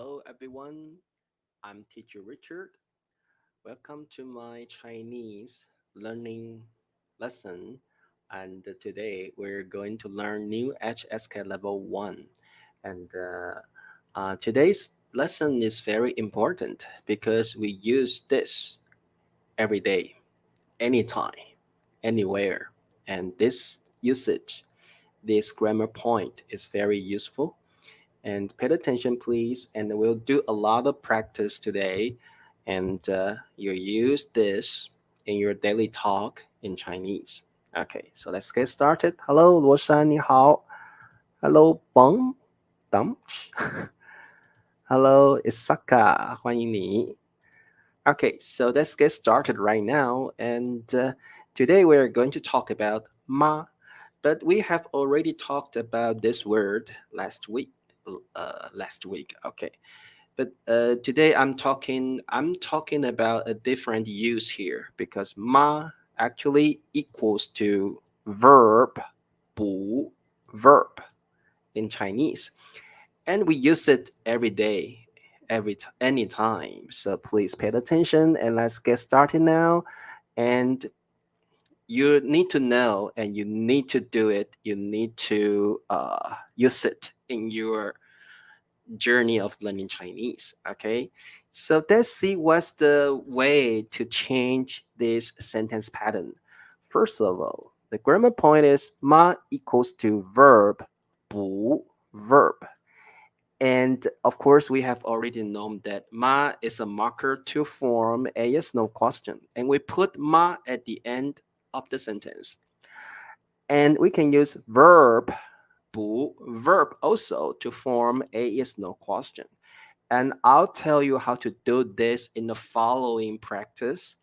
Hello everyone, I'm teacher Richard. Welcome to my Chinese learning lesson. And today we're going to learn new HSK level 1. And today's lesson is very important because we use this every day, anytime, anywhere. And this usage, this grammar point is very useful. And pay attention, please. And we'll do a lot of practice today. And you use this in your daily talk in Chinese. Okay, so let's get started. Hello, 罗珊，你好。Hello, Bong Dumch. Hello, Isaka. 欢迎你。Okay, so let's get started right now. And today we're going to talk about ma, but we have already talked about this word last week. Okay, but today I'm talking about a different use here because ma actually equals to verb 补 verb in Chinese, and we use it every day, anytime. So please pay attention and let's get started now. And you need to know and you need to do it. You need to use it in your journey of learning Chinese. Okay, so let's see what's the way to change this sentence pattern. First of all, the grammar point is ma equals to verb 补 verb. And of course, we have already known that ma is a marker to form a yes no question. And we put ma at the end of the sentence. And we can use verb 补 verb also to form a yes no question. And I'll tell you how to do this in the following practice.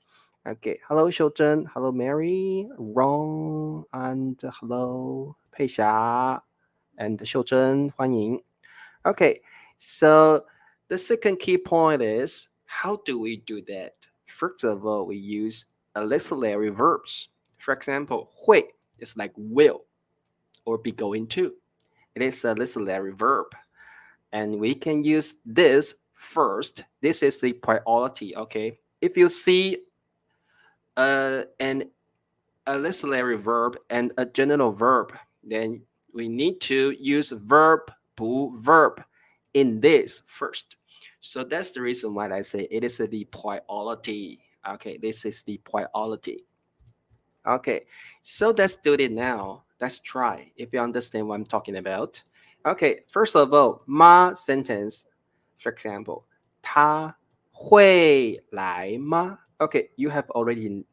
Okay, hello Shouzhen, hello Mary, Ron, and hello 佩霞 and Shouzhen, 欢迎. Okay, so the second key point is how do we do that? First of all, we use auxiliary verbs. For example, 会 is like will or be going to. It is a auxiliary verb. And we can use this first. This is the priority, okay? If you see an auxiliary verb and a general verb, then we need to use verb 补 verb in this first. So that's the reason why I say it is the priority. Okay, this is the priority. Okay, so let's do it now. Let's try if you understand what I'm talking about. Okay, first of all, ma sentence, for example, 他会来吗? Okay, you have already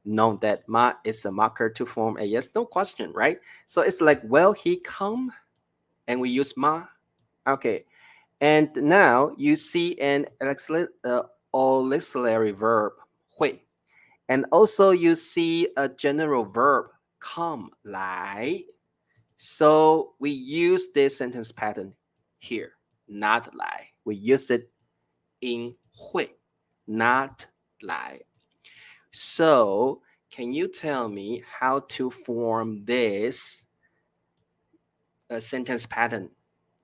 known that ma is a marker to form a yes no question, right? So it's like, will he come? And we use ma. Okay, and now you see an auxiliary verb, 会. And also you see a general verb, come, 来. So we use this sentence pattern here, not 来. We use it in 会, not 来. So can you tell me how to form this sentence pattern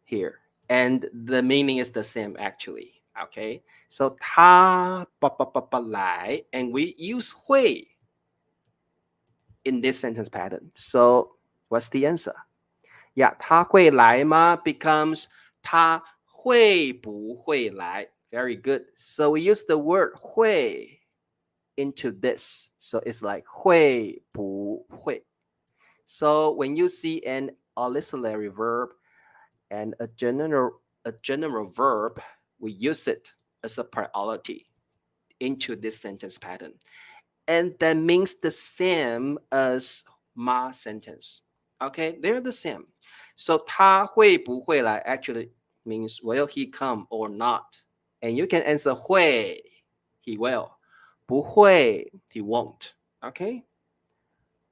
here? And the meaning is the same actually. Okay, so 他来, and we use 会 in this sentence pattern. So what's the answer? Yeah, 他会来吗 becomes 他会不会来. Very good. So we use the word 会 into this. So it's like 会不会. So when you see an auxiliary verb and a general verb, we use it as a priority into this sentence pattern. And that means the same as ma sentence. Okay, they're the same. So 他会不会来 actually means will he come or not? And you can answer 会, he will. 不会, he won't. Okay?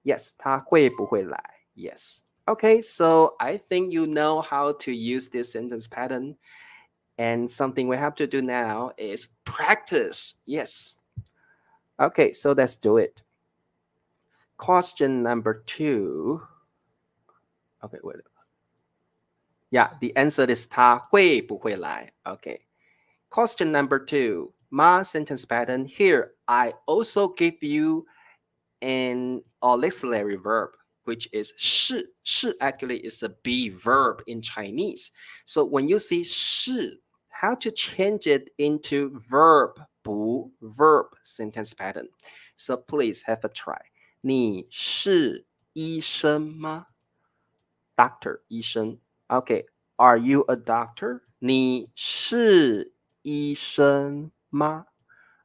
Yes, 他会不会来? Yes. Okay, so I think you know how to use this sentence pattern. And something we have to do now is practice. Yes. Okay, so let's do it. Question number 2. Okay, wait. Yeah, the answer is 他会不会来 Okay. Question number 2. My sentence pattern here. I also give you an auxiliary verb, which is 是. 是 actually is a be verb in Chinese. So when you see 是, how to change it into verb, 不 verb sentence pattern. So please have a try. 你是医生吗? Doctor, 医生. Okay. Are you a doctor? 你是医生吗?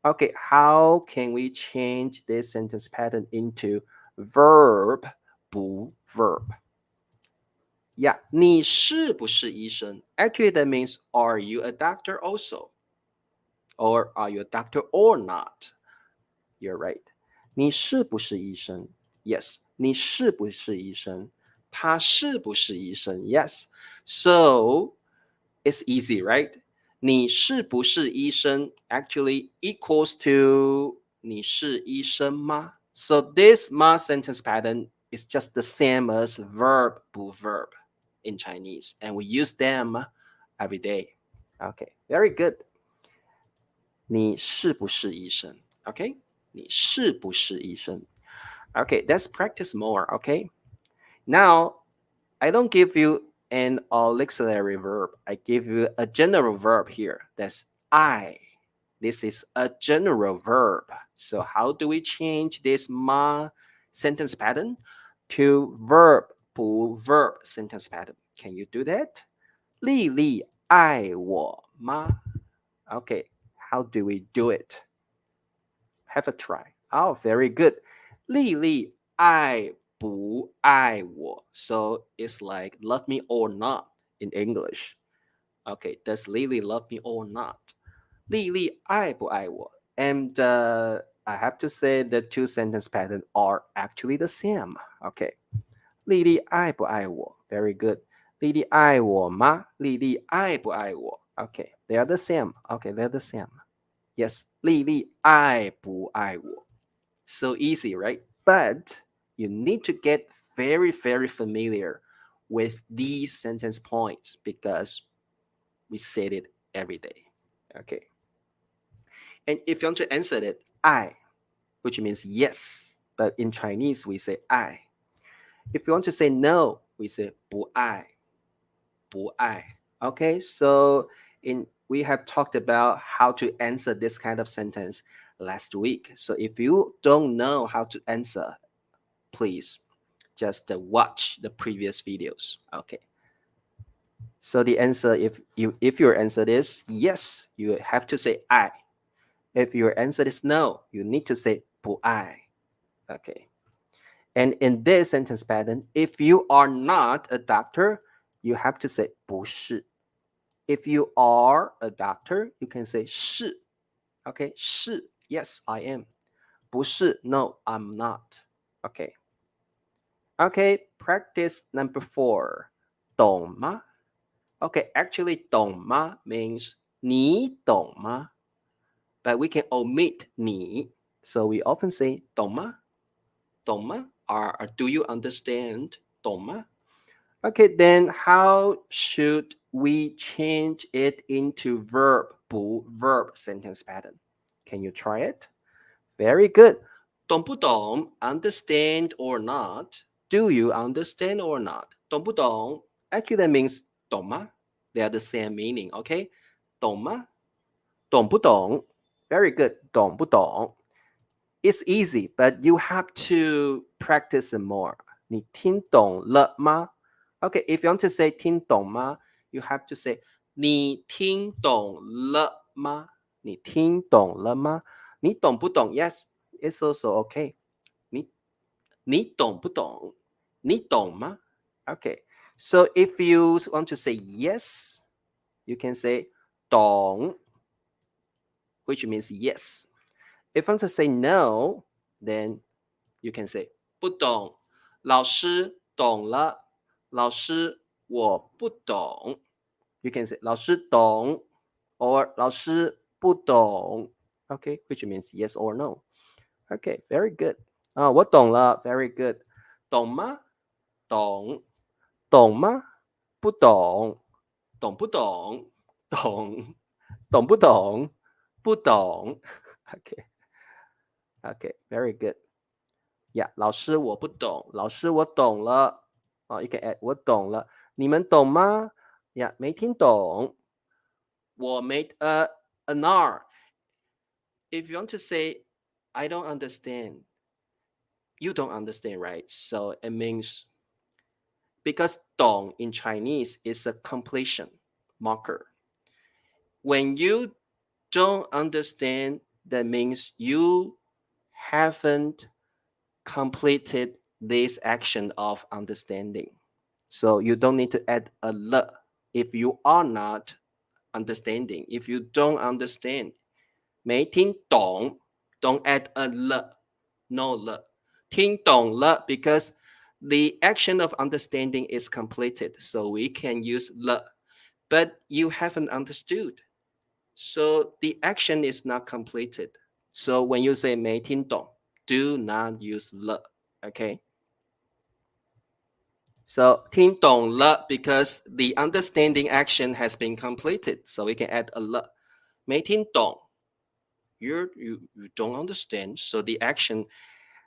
Okay, how can we change this sentence pattern into verb, 不 verb? Yeah, 你是不是医生? Actually, that means are you a doctor also? Or are you a doctor or not? You're right. 你是不是医生? Yes. 你是不是医生? 他是不是医生? Yes. So, it's easy, right? 你是不是医生 actually equals to 你是医生吗? So this ma sentence pattern is just the same as verb, 不 verb in Chinese, and we use them every day. Okay, very good. 你是不是医生? Okay, 你是不是医生? Okay, let's practice more, okay? Now, I don't give you an auxiliary verb. I give you a general verb here. That's I. This is a general verb. So how do we change this ma sentence pattern to verb, 不 verb sentence pattern? Can you do that? 丽丽爱我吗? Okay, how do we do it? Have a try. Oh, very good. 丽丽爱不爱我? So it's like love me or not in English. Okay, does Lily love me or not? 丽丽爱不爱我? And I have to say the two sentence patterns are actually the same. Okay. 丽丽爱不爱我? Very good. 丽丽爱我吗? 丽丽爱不爱我? Okay, they are the same. Okay, they're the same. Yes, 丽丽爱不爱我? So easy, right? But you need to get very, very familiar with these sentence points because we say it every day. Okay. And if you want to answer it, I, which means yes. But in Chinese, we say I. If you want to say no, we say 不爱,不爱. Okay, so we have talked about how to answer this kind of sentence last week. So if you don't know how to answer, please just watch the previous videos. Okay. So the answer, if your answer is yes, you have to say I. If your answer is no, you need to say 不爱. Okay. And in this sentence pattern, if you are not a doctor, you have to say 不是. If you are a doctor, you can say 是. Okay, 是, yes, I am. 不是, no, I'm not. Okay. Okay, practice number 4. 懂吗? Okay, actually, 懂吗 means 你懂吗? But we can omit 你. So we often say 懂吗? 懂吗? Or do you understand? 懂吗? Okay, then how should we change it into verb, 不 verb sentence pattern? Can you try it? Very good. 懂不懂? Understand or not? Do you understand or not? 懂不懂? Actually, that means 懂吗? They are the same meaning, okay? 懂吗? 懂不懂? Very good. 懂不懂? It's easy, but you have to practice it more. 你听懂了吗? Okay, if you want to say 听懂吗, you have to say 你听懂了吗? 你听懂了吗? 你懂不懂? Yes, it's also okay. 你懂不懂? 你懂吗? Okay, so if you want to say yes, you can say 懂, which means yes. If you want to say no, then you can say 不懂,老师懂了,老师我不懂. You can say 老师懂 or 老师不懂. Okay, which means yes or no. Okay, very good. 我懂了 very good. 懂吗? 懂. 懂吗?不懂，懂不懂？懂，懂不懂？不懂。Okay, very good. Yeah, 老师我不懂，老师我懂了。you can add 我懂了，你们懂吗？ Yeah, 没听懂。我没an R. If you want to say I don't understand, you don't understand, right? So it means because 懂 in Chinese is a completion marker. When you don't understand, that means you haven't completed this action of understanding. So you don't need to add a l if you are not understanding. If you don't understand, 没听懂 don't add a l, no l. 听懂了 because the action of understanding is completed, so we can use l. But you haven't understood, so the action is not completed. So when you say 没听懂, do not use l, okay? So 听懂了 because the understanding action has been completed, so we can add a l. 没听懂 you don't understand, so the action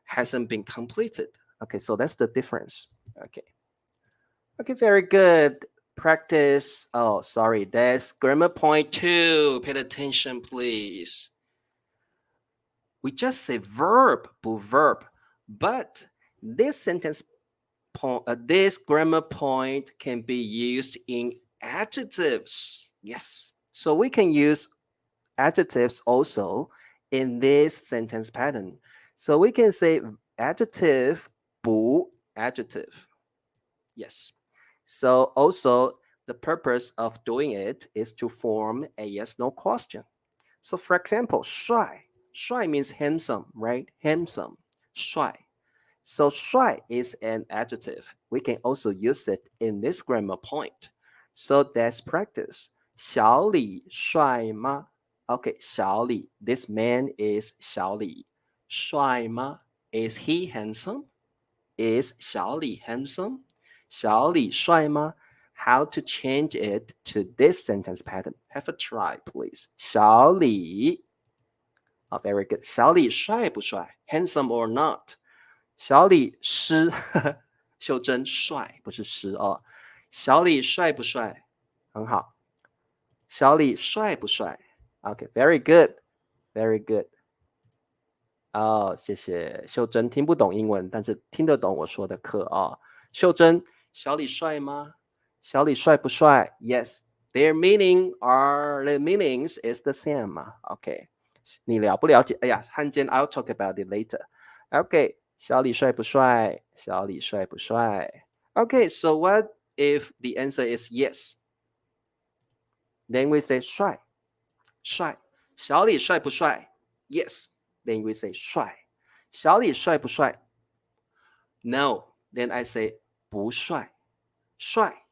hasn't been completed. Okay, so that's the difference. Okay, very good. Practice. Oh, sorry, that's grammar point 2. Pay attention, please. We just say verb, verb, but this this grammar point can be used in adjectives. Yes, so we can use adjectives also in this sentence pattern. So we can say adjective, 补 adjective. Yes. So also the purpose of doing it is to form a yes/no question. So for example, 帅. 帅 means handsome, right? Handsome. 帅. So 帅 is an adjective. We can also use it in this grammar point. So let's practice. 小李帅吗? Okay, 小李. This man is 小李. 帅吗? Is he handsome? Is 小李 handsome? 小李帅吗? How to change it to this sentence pattern? Have a try, please. 小李. Oh, very good. 小李帅不帅? Handsome or not? 小李诗秀珍帅不是诗哦。小李帅不帅？很好。小李帅不帅 ？Okay, very good, very good. 哦，谢谢秀珍，听不懂英文，但是听得懂我说的课哦。秀珍，小李帅吗？小李帅不帅 ？Yes, their meanings is the same. Okay, 你了不了解？哎呀，汉奸 I'll talk about it later. Okay, 小李帅不帅？小李帅不帅 ？Okay, so what if the answer is yes? Then we say 帅，帅。小李帅不帅 ？Yes. Then we say 帅。小李帅不帅 ？No. Then I say 不帅，帅，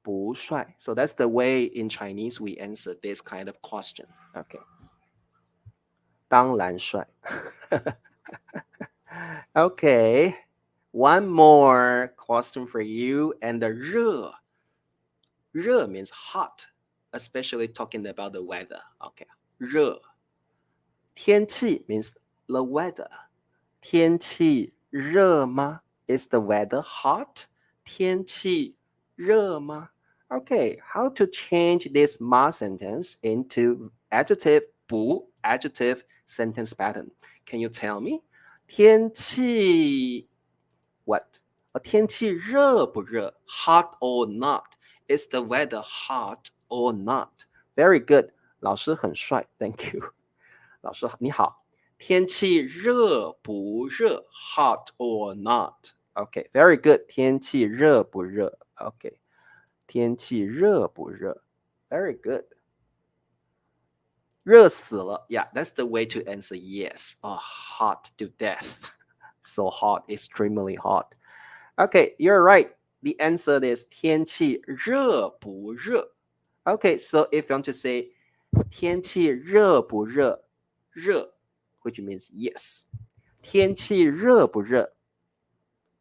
不帅。So that's the way in Chinese we answer this kind of question. Okay. 当然帅。Okay. One more question for you. And the 热 means hot, especially talking about the weather. Okay. 热。天气 means the weather. 天气热吗? Is the weather hot? 天气热吗? Okay, how to change this 吗 sentence into adjective 补 adjective sentence pattern? Can you tell me? 天气 what? 天气热不热? Hot or not? Is the weather hot or not? Very good. 老师很帅 Thank you. 老师你好，天气热不热 ？Hot or not? Okay, very good. 天气热不热 ？Okay, 天气热不热 ？Very good. 热死了 Yeah, that's the way to answer yes. Oh, hot to death. So hot, extremely hot. Okay, you're right. The answer is 天气热不热 Okay, so if you want to say 天气热不热热 which means yes. 天气热不热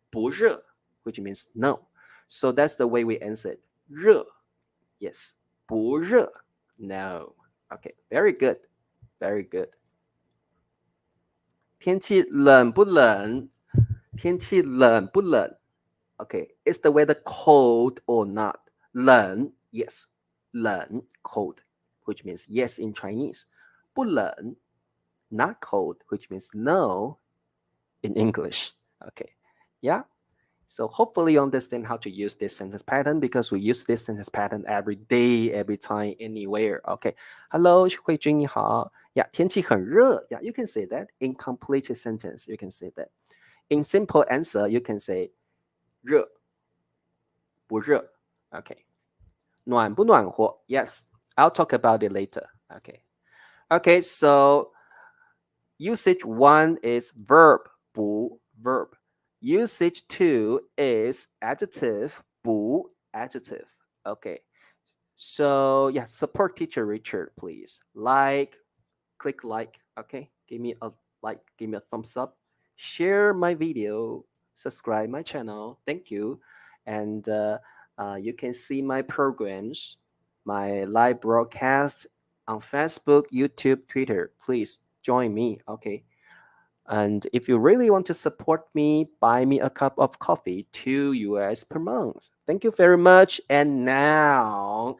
不热 which means no. So that's the way we answer it. 热 Yes. 不热 No. Okay. Very good. Very good. 天气冷不冷？天气冷不冷？ Okay. Is the weather cold or not? 冷 Yes. 冷 Cold. Which means yes in Chinese. 不冷 Not cold. Which means no in English. Okay. Yeah. So hopefully you understand how to use this sentence pattern because we use this sentence pattern every day, every time, anywhere. Okay. Hello, 慧君你好. Yeah, 天气很热. Yeah, you can say that. In completed sentence, you can say that. In simple answer, you can say 热不热. Okay. 暖不暖和? Yes, I'll talk about it later. Okay. Okay, so usage 1 is verb, 不 verb. Usage 2 is adjective, 不 adjective. Okay. So yeah, support teacher Richard, please. Click like, okay? Give me a like, give me a thumbs up. Share my video, subscribe my channel. Thank you. And you can see my programs, my live broadcast on Facebook, YouTube, Twitter. Please join me, okay? And if you really want to support me, buy me a cup of coffee, $2 per month. Thank you very much. And now,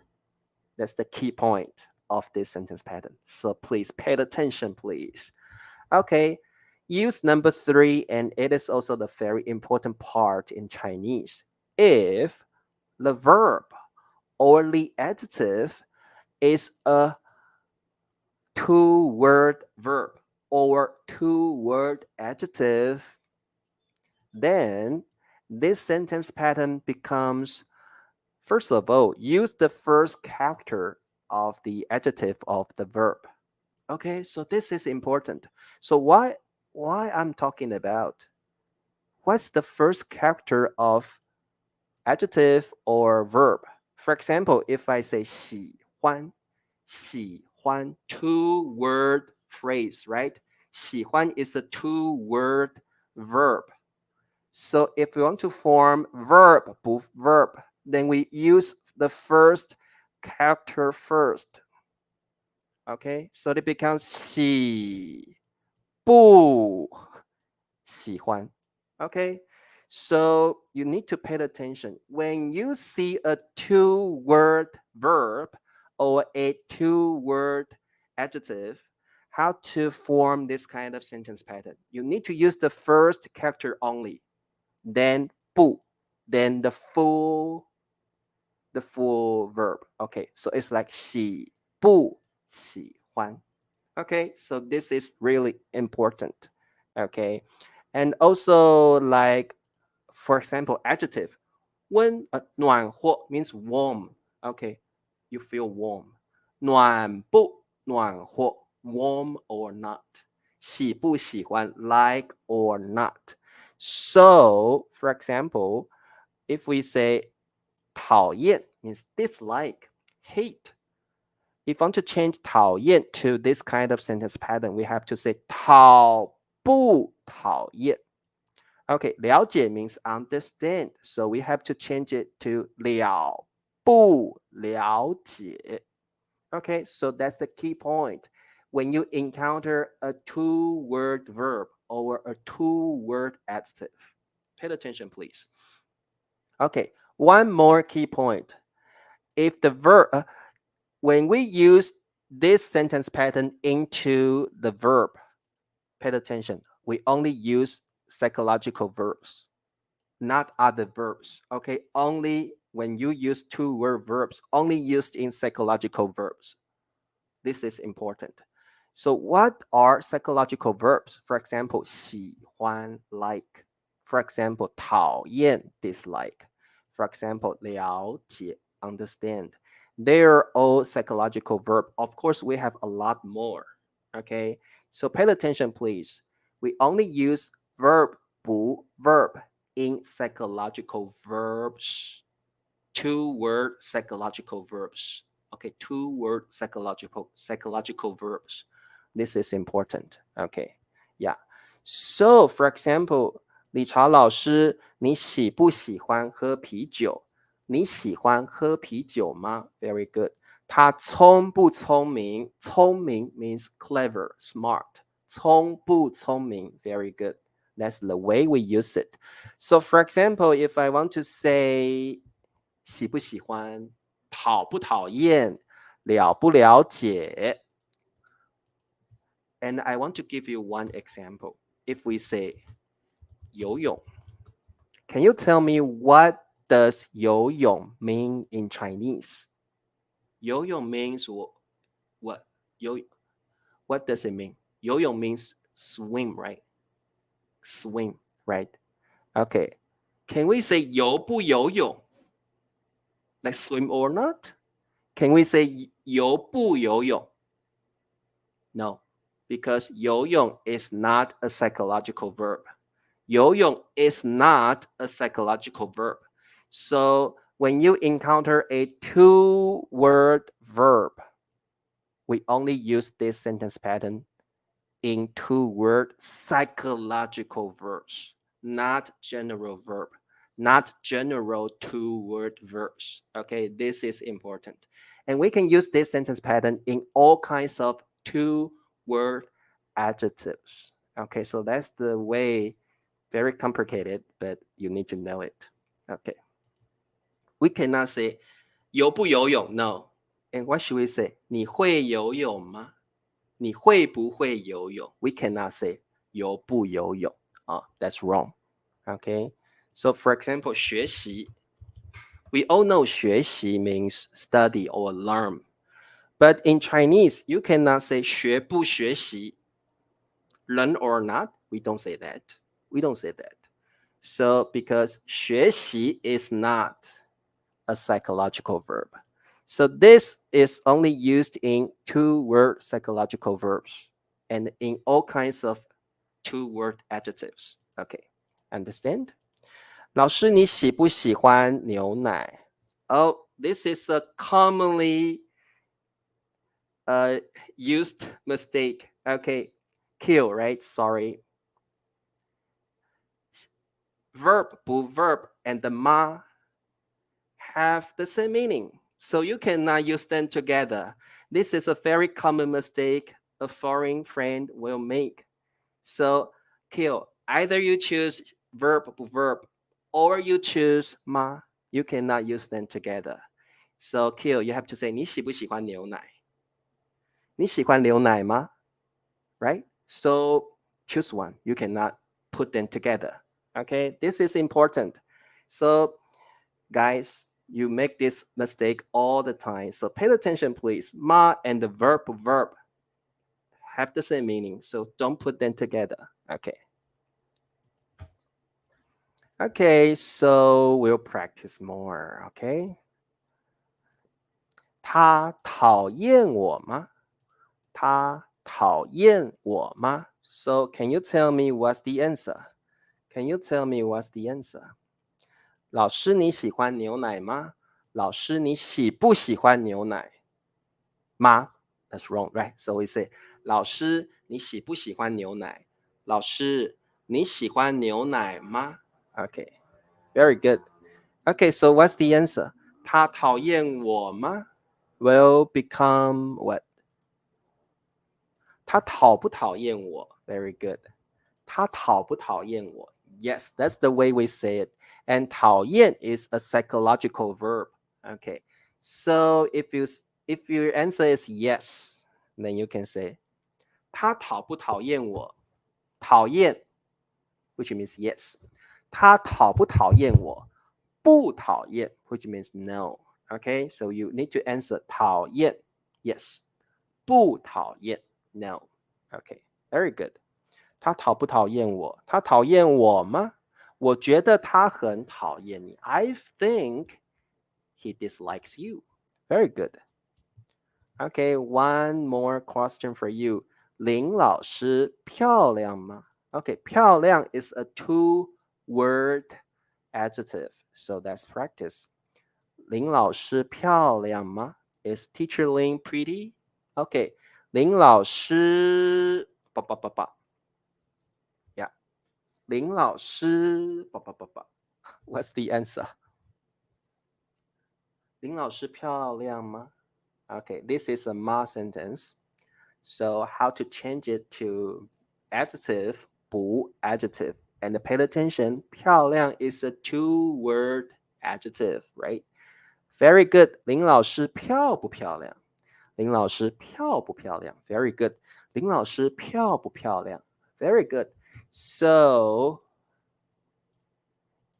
that's the key point of this sentence pattern. So please pay attention, please. Okay, use number 3, and it is also the very important part in Chinese. If the verb or the adjective is a 2-word verb or 2-word adjective, then this sentence pattern becomes, first of all, use the first character of the adjective of the verb. Okay, so this is important. So why I'm talking about what's the first character of adjective or verb? For example, if I say 喜欢 2-word phrase, right? 喜欢 is a 2-word verb. So if we want to form verb, then we use the first character first. Okay, so it becomes 喜不喜欢. Okay, so you need to pay attention. When you see a 2-word verb or a 2-word adjective, how to form this kind of sentence pattern. You need to use the first character only, then 不, then the full verb. Okay, so it's like 喜不喜欢. Okay, so this is really important. Okay, and also like, for example, adjective. When 暖和 means warm. Okay, you feel warm. 暖不暖和 warm or not. 喜不喜欢 like or not. So, for example, if we say 讨厌 means dislike, hate. If you want to change 讨厌 to this kind of sentence pattern, we have to say 讨不讨厌. Okay, 了解 means understand. So we have to change it to 了不了解. Okay, so that's the key point. When you encounter a 2-word verb or a 2-word adjective, pay attention, please. Okay, one more key point. If the verb, when we use this sentence pattern into the verb, pay attention. We only use psychological verbs, not other verbs. Okay, only when you use 2-word verbs, only used in psychological verbs. This is important. So what are psychological verbs? For example, 喜欢 like. For example, 讨厌 dislike. For example, 了解 understand. They're all psychological verb. Of course, we have a lot more. Okay, so pay attention, please. We only use verb 不 verb in psychological verbs. 2-word psychological verbs. Okay, 2-word psychological verbs. This is important. Okay, yeah. So, for example, 理查老师，你喜不喜欢喝啤酒你喜欢喝啤酒吗 ？Very good. 他聪不聪明？聪明 means clever, smart. 聪不聪明 ？Very good. That's the way we use it. So, for example, if I want to say 喜不喜欢、讨不讨厌、了不了解 and I want to give you one example. If we say 游泳 can you tell me what does 游泳 mean in Chinese? 游泳 means what? What does it mean? 游泳 means swim, right? Swim, right? Okay. Can we say 游不游泳? Like swim or not? Can we say 游不游泳? No, because 游泳 is not a psychological verb. 游泳 is not a psychological verb. So when you encounter a two-word verb, we only use this sentence pattern in two-word psychological verbs, not general verb, not general two-word verbs. Okay, this is important. And we can use this sentence pattern in all kinds of two-word adjectives. Okay, so that's the way, very complicated, but you need to know it. Okay. We cannot say 游不游泳? No. And what should we say? 你会游泳吗?你会不会游泳? We cannot say 游不游泳. That's wrong. Okay. So for example, 学习. We all know 学习 means study or learn. But in Chinese, you cannot say 学不学习. Learn or not, we don't say that. We don't say that. So because 学习 is not a psychological verb. So this is only used in two-word psychological verbs and in all kinds of two-word adjectives. Okay, understand? 老师，你喜不喜欢牛奶? Oh, this is a commonly used mistake. Okay, kill, right? Sorry. Verb, 不 verb, and the ma have the same meaning. So you cannot use them together. This is a very common mistake a foreign friend will make. So kill, either you choose verb, or you choose ma. You cannot use them together. So kill, you have to say 你喜不喜欢牛奶?你喜欢牛奶吗? Right? So choose one. You cannot put them together. Okay, this is important. So guys, you make this mistake all the time. So pay attention, please. Ma and the verb have the same meaning. So don't put them together. Okay. Okay, so we'll practice more. Okay. 他讨厌我吗? 他讨厌我吗? So can you tell me what's the answer? Can you tell me what's the answer? 老师，你喜欢牛奶吗? 老师，你喜不喜欢牛奶? Ma, that's wrong, right? So we say, 老师，你喜不喜欢牛奶? 老师，你喜欢牛奶吗? Okay, very good. Okay, so what's the answer? 他讨厌我吗? Will become what? 他讨不讨厌我? Very good. 他讨不讨厌我? Yes, that's the way we say it. And 讨厌 is a psychological verb. Okay, so if your answer is yes, then you can say 他讨不讨厌我? 讨厌 which means yes. 他讨不讨厌我? 不讨厌 which means no. Okay, so you need to answer 讨厌 yes. 不讨厌 no. Okay, very good. 他讨不讨厌我? 他讨厌我吗? 我觉得他很讨厌你. I think he dislikes you. Very good. Okay, one more question for you. 林老师漂亮吗? Okay, 漂亮 is a two-word adjective. So that's practice. 林老师漂亮吗? Is teacher Lin pretty? Okay, 林老师 Yeah. 林老师 What's the answer? 林老师漂亮吗? Okay, this is a ma sentence. So how to change it to adjective, 不 adjective. And pay attention, 漂亮 is a two-word adjective, right? Very good. 林老师漂不漂亮? 林老师漂不漂亮? Very good. 林老师漂不漂亮? Very good. So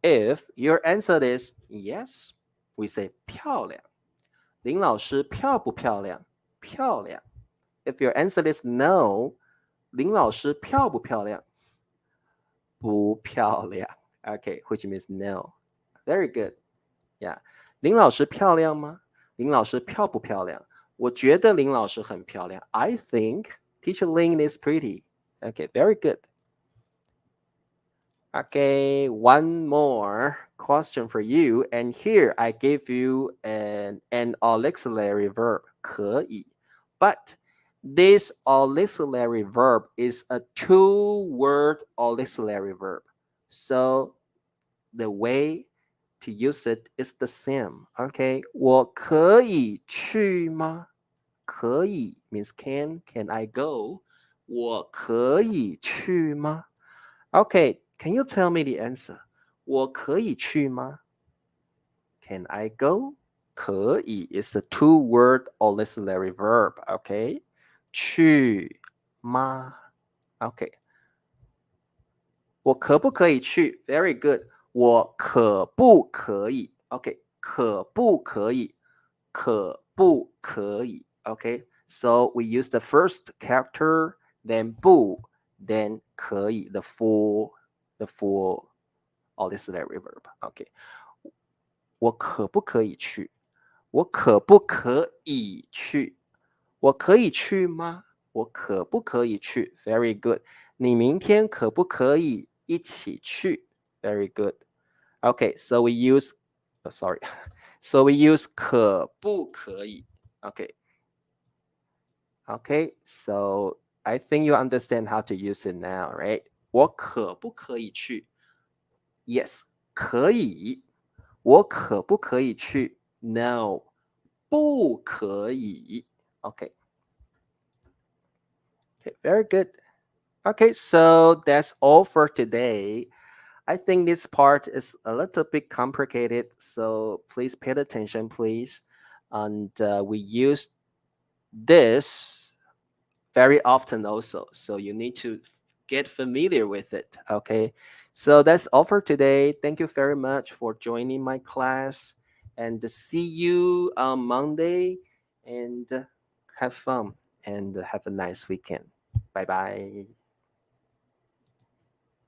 if your answer is yes, we say 漂亮. 林老师漂不漂亮? 漂亮. If your answer is no, 林老师漂不漂亮? 不漂亮. Okay, which means no. Very good. Yeah. 林老师漂亮吗? 林老师漂不漂亮? 我觉得林老师很漂亮. I think Teacher Lin is pretty. Okay, very good. Okay, one more question for you. And here I gave you an auxiliary verb, 可以. But this auxiliary verb is a two-word auxiliary verb. So the way to use it is the same. Okay, 我可以去吗? 可以 means can I go? 我可以去吗? Okay, can you tell me the answer? 我可以去吗? Can I go? 可以 is a two-word auxiliary verb. Okay, 去吗? Okay. 我可不可以去? Very good. 我可不可以? Okay, 可不可以? 可不可以? Okay, so we use the first character, then 不, then 可以, the full auxiliary verb. Okay, 我可不可以去? 我可不可以去? 我可以去吗? 我可不可以去? Very good. 你明天可不可以一起去? Very good. Okay, so we use, so we use 可不可以. Okay, so I think you understand how to use it now, right? 我可不可以去? Yes, 可以. 我可不可以去? No, 不可以. Okay, very good. Okay, so that's all for today. I think this part is a little bit complicated, so please pay attention, please. And we use this very often also, so you need to get familiar with it. Okay, so that's all for today. Thank you very much for joining my class, and see you on Monday, and have fun and have a nice weekend. Bye bye.